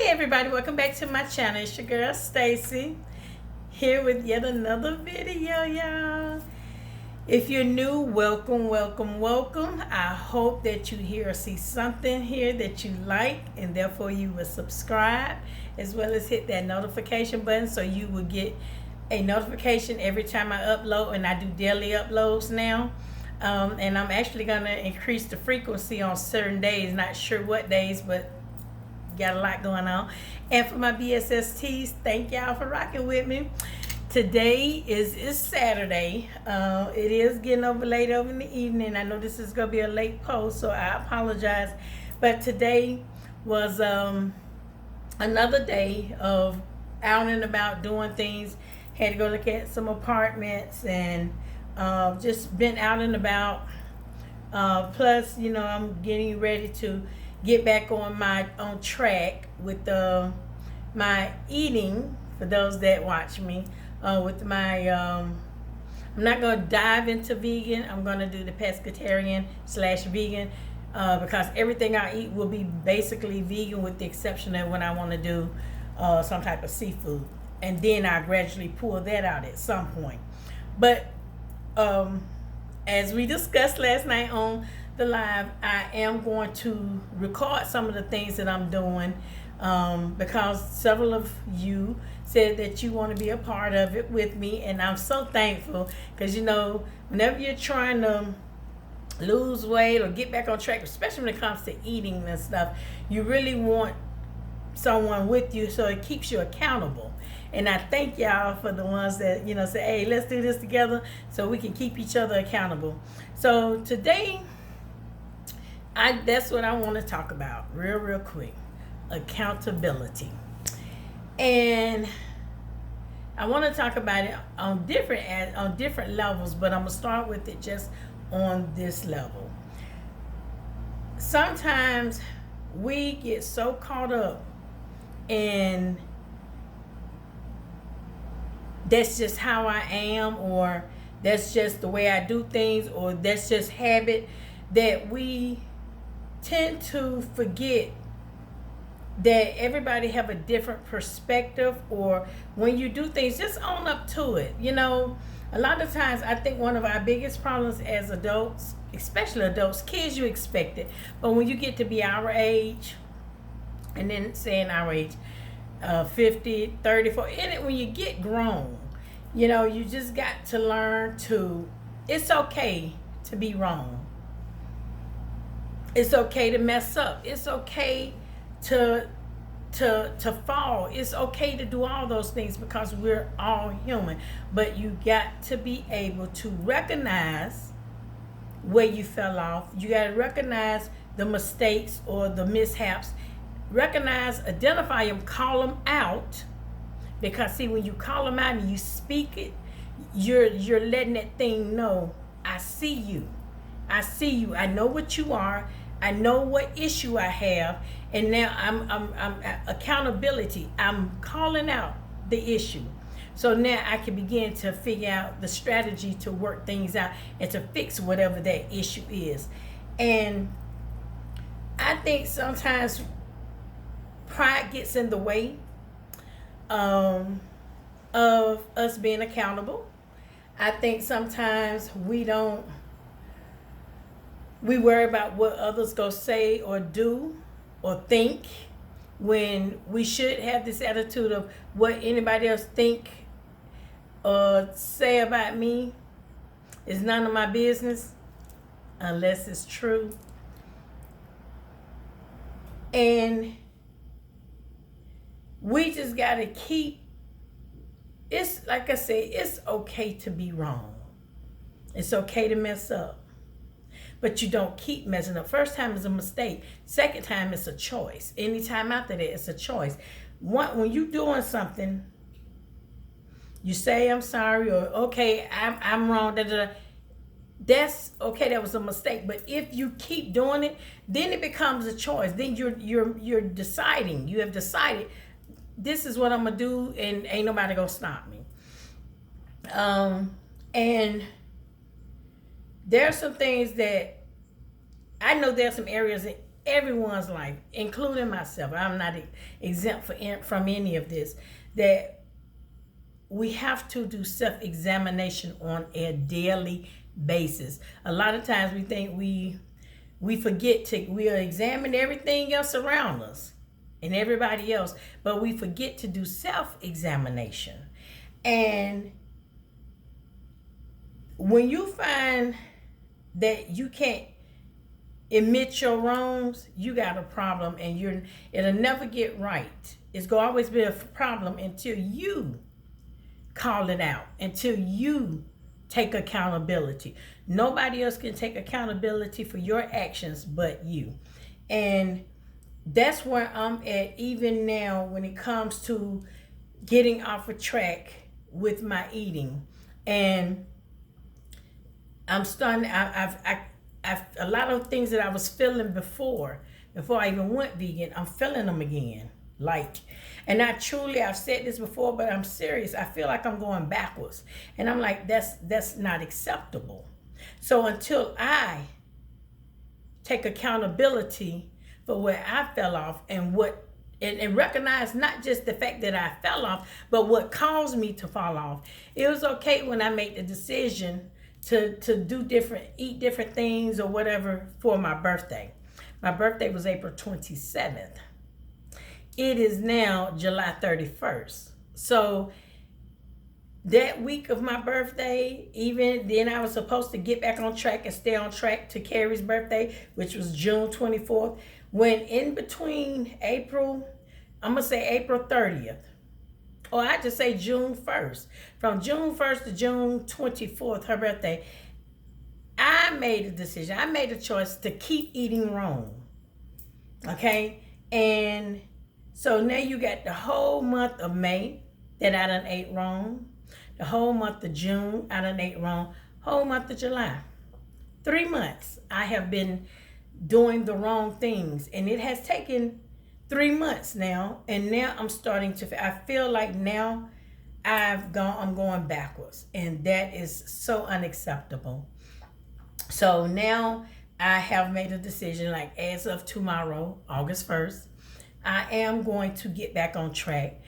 Everybody, welcome back to my channel. It's your girl Stacy here with yet another video, y'all. If you're new, welcome. I hope that you hear or see something here that you like, and therefore you will subscribe, as well as hit that notification button so you will get a notification every time I upload. And I do daily uploads now. And I'm actually going to increase the frequency on certain days. Not sure what days, but got a lot going on. And for my BSSTs, thank y'all for rocking with me. Today is Saturday. It is getting late over in the evening. I know this is going to be a late post, so I apologize. But today was another day of out and about doing things. Had to go look at some apartments and just been out and about. Plus, you know, I'm getting ready to get back on track with my eating. For those that watch me, with my I'm not gonna dive into vegan. I'm gonna do the pescatarian / vegan because everything I eat will be basically vegan, with the exception of when I want to do some type of seafood, and then I gradually pull that out at some point. But as we discussed last night on the live, I am going to record some of the things that I'm doing because several of you said that you want to be a part of it with me, and I'm so thankful because, you know, whenever you're trying to lose weight or get back on track, especially when it comes to eating and stuff, you really want someone with you so it keeps you accountable. And I thank y'all for the ones that, you know, say, hey, let's do this together so we can keep each other accountable. So today, that's what I want to talk about real quick. Accountability. And I want to talk about it on different levels, but I'm going to start with it just on this level. Sometimes we get so caught up in that's just how I am, or that's just the way I do things, or that's just habit, that we tend to forget that everybody have a different perspective, or when you do things, just own up to it. You know, a lot of times I think one of our biggest problems as adults, especially adults, kids you expect it, but when you get to be our age, and then saying our age, 50, 30, 40, and when you get grown, you know, you just got to learn to, it's okay to be wrong. It's okay to mess up. It's okay to fall. It's okay to do all those things because we're all human. But you got to be able to recognize where you fell off. You got to recognize the mistakes or the mishaps. Recognize, identify them, call them out. Because see, when you call them out and you speak it, you're letting that thing know, I see you. I see you. I know what you are. I know what issue I have. And now I'm accountability. I'm calling out the issue. So now I can begin to figure out the strategy to work things out and to fix whatever that issue is. And I think sometimes pride gets in the way of us being accountable. I think sometimes we worry about what others go say or do or think, when we should have this attitude of what anybody else think or say about me is none of my business unless it's true. And we just got to keep, it's like I said, it's okay to be wrong. It's okay to mess up. But you don't keep messing up. First time is a mistake. Second time it's a choice. Anytime after that, it's a choice. When you're doing something, you say, I'm sorry, or okay, I'm wrong, that's okay, that was a mistake. But if you keep doing it, then it becomes a choice. Then you're deciding. You have decided, this is what I'm gonna do, and ain't nobody gonna stop me. And there are some things that I know, there are some areas everyone's life, including myself. I'm not exempt from any of this. That we have to do self-examination on a daily basis. A lot of times we think we forget to, we'll examine everything else around us and everybody else, but we forget to do self-examination. And when you find that you can't admit your wrongs, you got a problem, and it'll never get right. It's gonna always be a problem until you call it out, until you take accountability. Nobody else can take accountability for your actions but you. And that's where I'm at even now when it comes to getting off of track with my eating. And I'm starting, a lot of things that I was feeling before I even went vegan, I'm feeling them again. And I've said this before, but I'm serious. I feel like I'm going backwards. And I'm like, that's not acceptable. So until I take accountability for where I fell off and recognize not just the fact that I fell off, but what caused me to fall off. It was okay when I made the decision to eat different things or whatever for my birthday. My birthday was April 27th. It is now July 31st. So that week of my birthday, even then I was supposed to get back on track and stay on track to Carrie's birthday, which was June 24th. When in between April 30th, or I just say June 1st. From June 1st to June 24th, her birthday, I made a decision. I made a choice to keep eating wrong. Okay? And so now you got the whole month of May that I done ate wrong. The whole month of June, I done ate wrong. Whole month of July. 3 months I have been doing the wrong things. And it has taken 3 months now. And now I'm starting to, I feel like now I'm going backwards. And that is so unacceptable. So now I have made a decision, like as of tomorrow, August 1st, I am going to get back on track.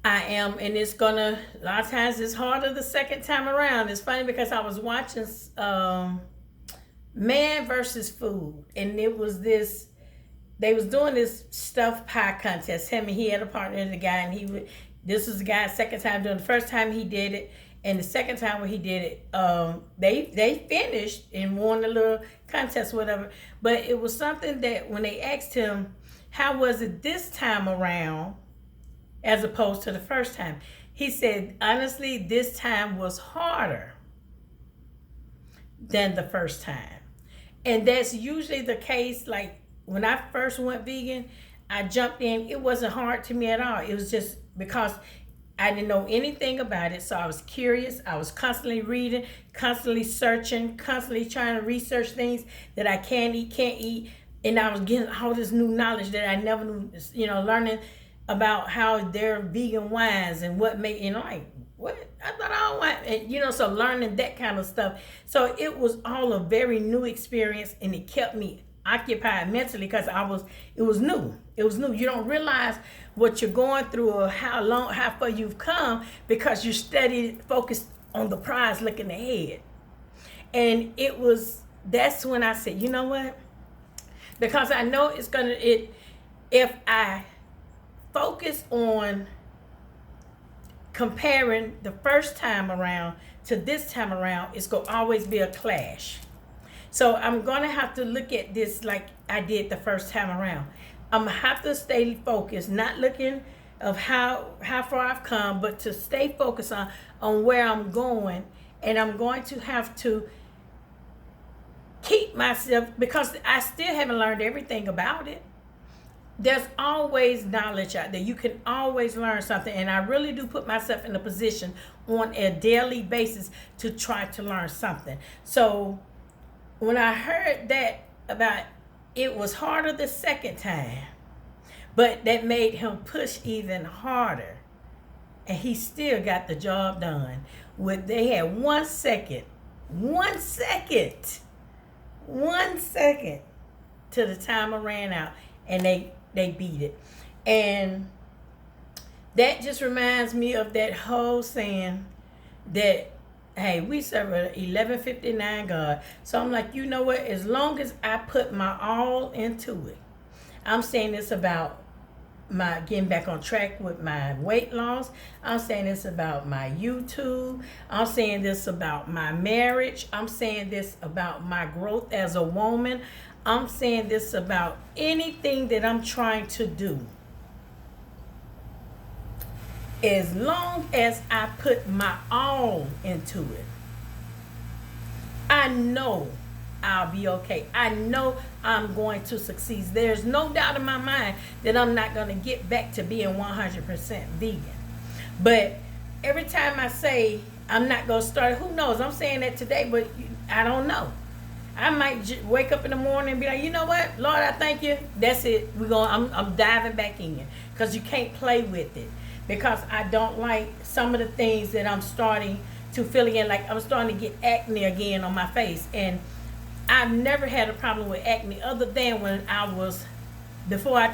I am, and it's gonna, a lot of times it's harder the second time around. It's funny because I was watching Man versus Food, and it was this, they was doing this stuffed pie contest. Him and he had a partner, the guy, and this was the guy's second time doing it. The first time he did it, and the second time when he did it, they finished and won the little contest, whatever. But it was something that when they asked him, how was it this time around as opposed to the first time? He said, honestly, this time was harder than the first time. And that's usually the case. Like when I first went vegan, I jumped in. It wasn't hard to me at all. It was just because I didn't know anything about it. So I was curious. I was constantly reading, constantly searching, constantly trying to research things that I can't eat. And I was getting all this new knowledge that I never knew, learning about how they're vegan wines and what make, like, what? I thought I don't want, and, so learning that kind of stuff. So it was all a very new experience, and it kept me occupied mentally because it was new. It was new. You don't realize what you're going through or how far you've come because you studied, focused on the prize looking ahead. And that's when I said, you know what? Because I know if I focus on comparing the first time around to this time around, it's going to always be a clash. So I'm going to have to look at this like I did the first time around. I'm going to have to stay focused, not looking of how far I've come, but to stay focused on where I'm going. And I'm going to have to keep myself, because I still haven't learned everything about it. There's always knowledge out there. You can always learn something. And I really do put myself in a position on a daily basis to try to learn something. So when I heard that about it was harder the second time, but that made him push even harder. And he still got the job done. They had 1 second till the timer ran out, and they beat it. And that just reminds me of that whole saying that, hey, we serve a 11:59 God. So I'm like, you know what? As long as I put my all into it, I'm saying this about my getting back on track with my weight loss. I'm saying this about my YouTube. I'm saying this about my marriage. I'm saying this about my growth as a woman. I'm saying this about anything that I'm trying to do. As long as I put my all into it, I know I'll be okay. I know I'm going to succeed. There's no doubt in my mind that I'm not going to get back to being 100% vegan. But every time I say I'm not going to start, who knows? I'm saying that today, but I don't know. I might wake up in the morning and be like, you know what, Lord, I thank you. That's it. I'm diving back in, because you can't play with it. Because I don't like some of the things that I'm starting to feel again. Like I'm starting to get acne again on my face, and I've never had a problem with acne other than when before I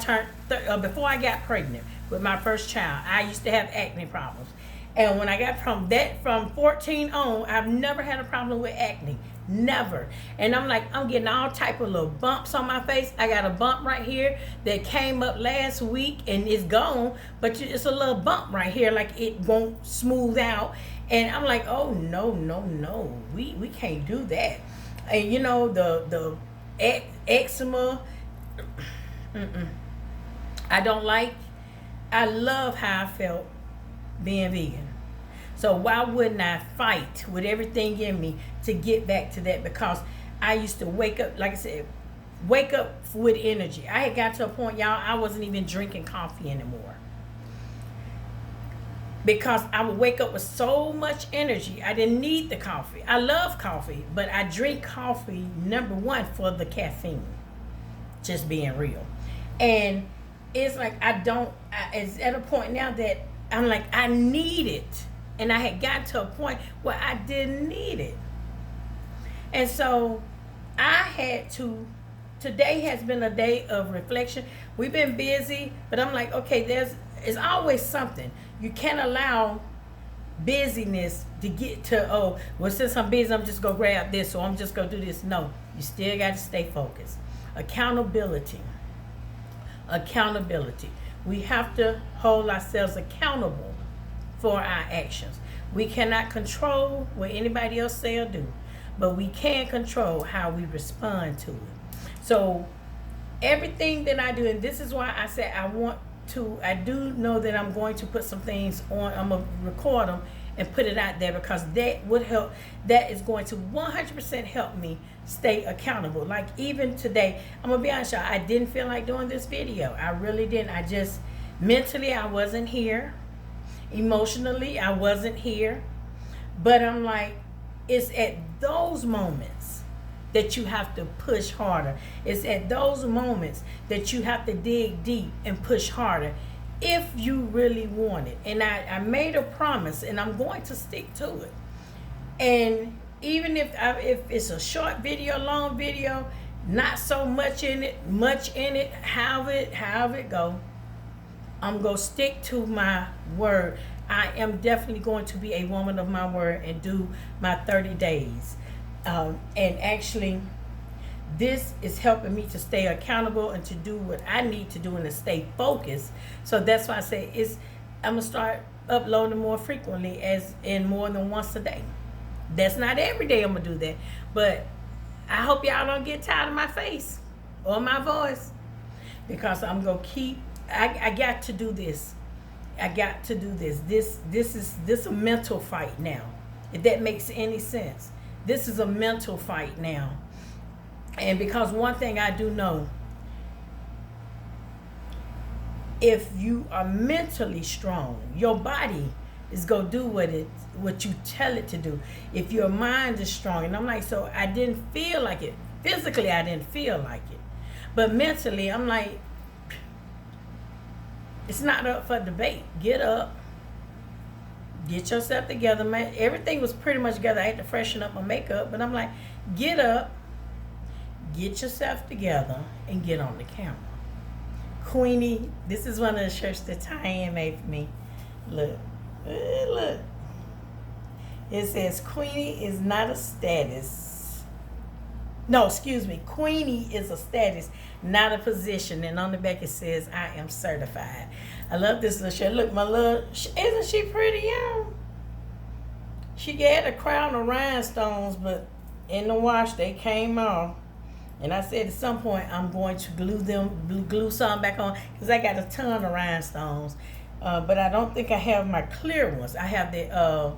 got pregnant with my first child. I used to have acne problems. And when I got from 14 on, I've never had a problem with acne. Never. And I'm like, I'm getting all type of little bumps on my face. I got a bump right here that came up last week and it's gone, but it's a little bump right here, like it won't smooth out. And I'm like, oh no, we can't do that. And you know, the eczema, I love how I felt being vegan. So why wouldn't I fight with everything in me to get back to that? Because I used to wake up, like I said, with energy. I had got to a point, y'all, I wasn't even drinking coffee anymore. Because I would wake up with so much energy. I didn't need the coffee. I love coffee, but I drink coffee, number one, for the caffeine. Just being real. And it's like it's at a point now that I'm like, I need it. And I had gotten to a point where I didn't need it. And so today has been a day of reflection. We've been busy, but I'm like, okay, there's always something. You can't allow busyness to get to, since I'm busy, I'm just going to grab this, or I'm just going to do this. No, you still got to stay focused. Accountability. We have to hold ourselves accountable for our actions. We cannot control what anybody else say or do, but we can control how we respond to it. So everything that I do, and this is why I said I do know that I'm going to put some things on, I'm going to record them and put it out there, because that would help. That is going to 100% help me stay accountable. Like even today, I'm going to be honest, y'all, I didn't feel like doing this video. I really didn't. I just, mentally, I wasn't here. Emotionally, I wasn't here. But I'm like, it's at those moments that you have to push harder. It's at those moments that you have to dig deep and push harder if you really want it. And I made a promise, and I'm going to stick to it. And even if it's a short video, long video, not so much in it, have it go, I'm going to stick to my word. I am definitely going to be a woman of my word and do my 30 days. And actually, this is helping me to stay accountable and to do what I need to do and to stay focused. So that's why I say I'm going to start uploading more frequently, as in more than once a day. That's not every day I'm going to do that. But I hope y'all don't get tired of my face or my voice, because I'm going to keep, I got to do this. I got to do this. This is a mental fight now, if that makes any sense. This is a mental fight now. And because one thing I do know, if you are mentally strong, your body is going to do what you tell it to do. If your mind is strong. And I'm like, so I didn't feel like it. Physically, I didn't feel like it. But mentally, I'm like, it's not up for debate. Get up. Get yourself together, man. Everything was pretty much together. I had to freshen up my makeup. But I'm like, get up. get yourself together and get on the camera. Queenie, this is one of the shirts that Tyann made for me. Look. Look. It says, Queenie is not a status. No, excuse me. Queenie is a status, not a position. And on the back it says, I am certified. I love this little shirt. Look, my little, isn't she pretty, young? She had a crown of rhinestones, but in the wash they came off. And I said at some point I'm going to glue some back on, because I got a ton of rhinestones. But I don't think I have my clear ones. I have the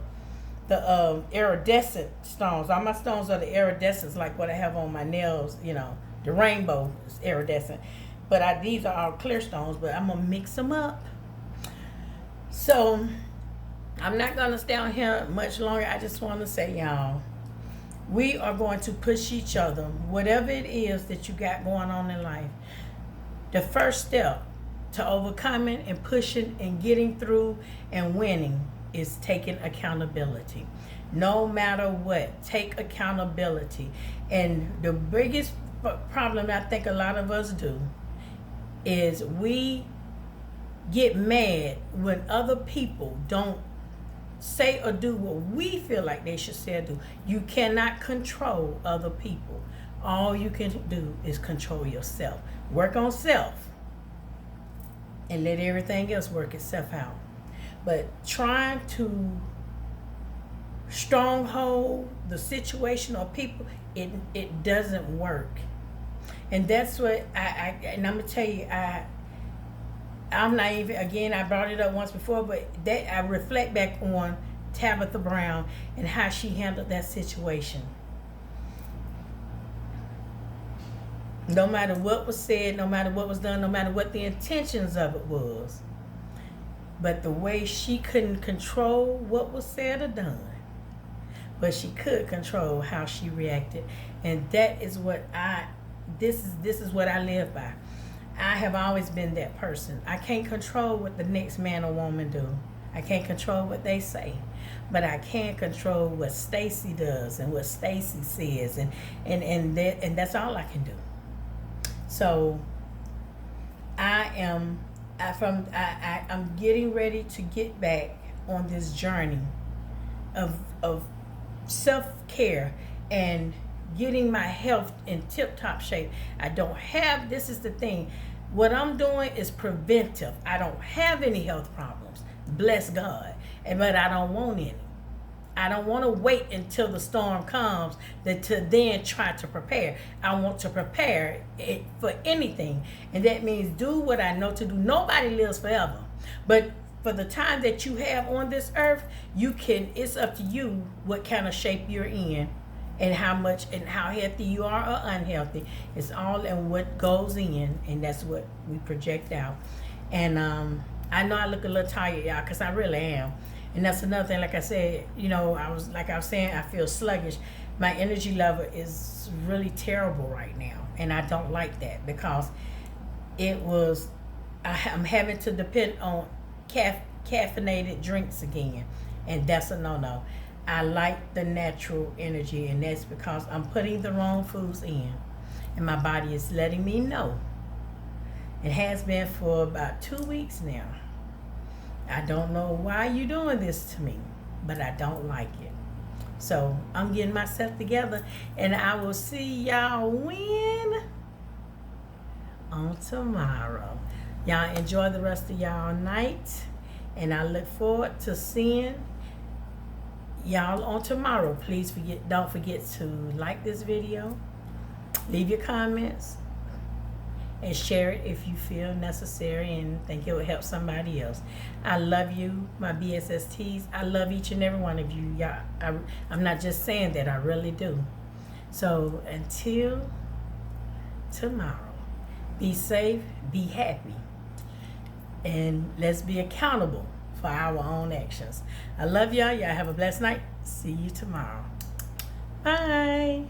iridescent stones. All my stones are the iridescents, like what I have on my nails, you know, the rainbow is iridescent. But these are all clear stones, but I'm going to mix them up. So I'm not going to stay on here much longer. I just want to say, y'all, we are going to push each other, whatever it is that you got going on in life. The first step to overcoming and pushing and getting through and winning is taking accountability. No matter what, take accountability. And the biggest problem I think a lot of us do is we get mad when other people don't say or do what we feel like they should say or do. You cannot control other people. All you can do is control yourself. Work on self and let everything else work itself out. But trying to stronghold the situation or people, it doesn't work. And that's what and I'm gonna tell you, I'm not even, again, I brought it up once before, but that I reflect back on Tabitha Brown and how she handled that situation. No matter what was said, no matter what was done, no matter what the intentions of it was, but the way she couldn't control what was said or done, but she could control how she reacted. And that is what this is what I live by. I have always been that person. I can't control what the next man or woman do. I can't control what they say, but I can control what Stacy does and what Stacy says, and that's all I can do. So I'm getting ready to get back on this journey of self-care and getting my health in tip-top shape. This is the thing. What I'm doing is preventive. I don't have any health problems, bless God, but I don't want any. I don't want to wait until the storm comes to then try to prepare. I want to prepare it for anything. And that means do what I know to do. Nobody lives forever. But for the time that you have on this earth, it's up to you what kind of shape you're in and how much and how healthy you are or unhealthy. It's all in what goes in, and that's what we project out. And I know I look a little tired, y'all, because I really am. And that's another thing. Like I said, I was saying, I feel sluggish. My energy level is really terrible right now, and I don't like that, because I'm having to depend on caffeinated drinks again, and that's a no-no. I like the natural energy, and that's because I'm putting the wrong foods in, and my body is letting me know. It has been for about 2 weeks now. I don't know why you're doing this to me, but I don't like it. So I'm getting myself together, and I will see y'all on tomorrow. Y'all enjoy the rest of y'all night, and I look forward to seeing y'all on tomorrow. Don't forget to like this video, leave your comments, and share it if you feel necessary and think it will help somebody else. I love you, my BSSTs. I love each and every one of you. Y'all, I'm not just saying that, I really do. So until tomorrow, be safe, be happy, and let's be accountable for our own actions. I love y'all. Y'all have a blessed night. See you tomorrow. Bye.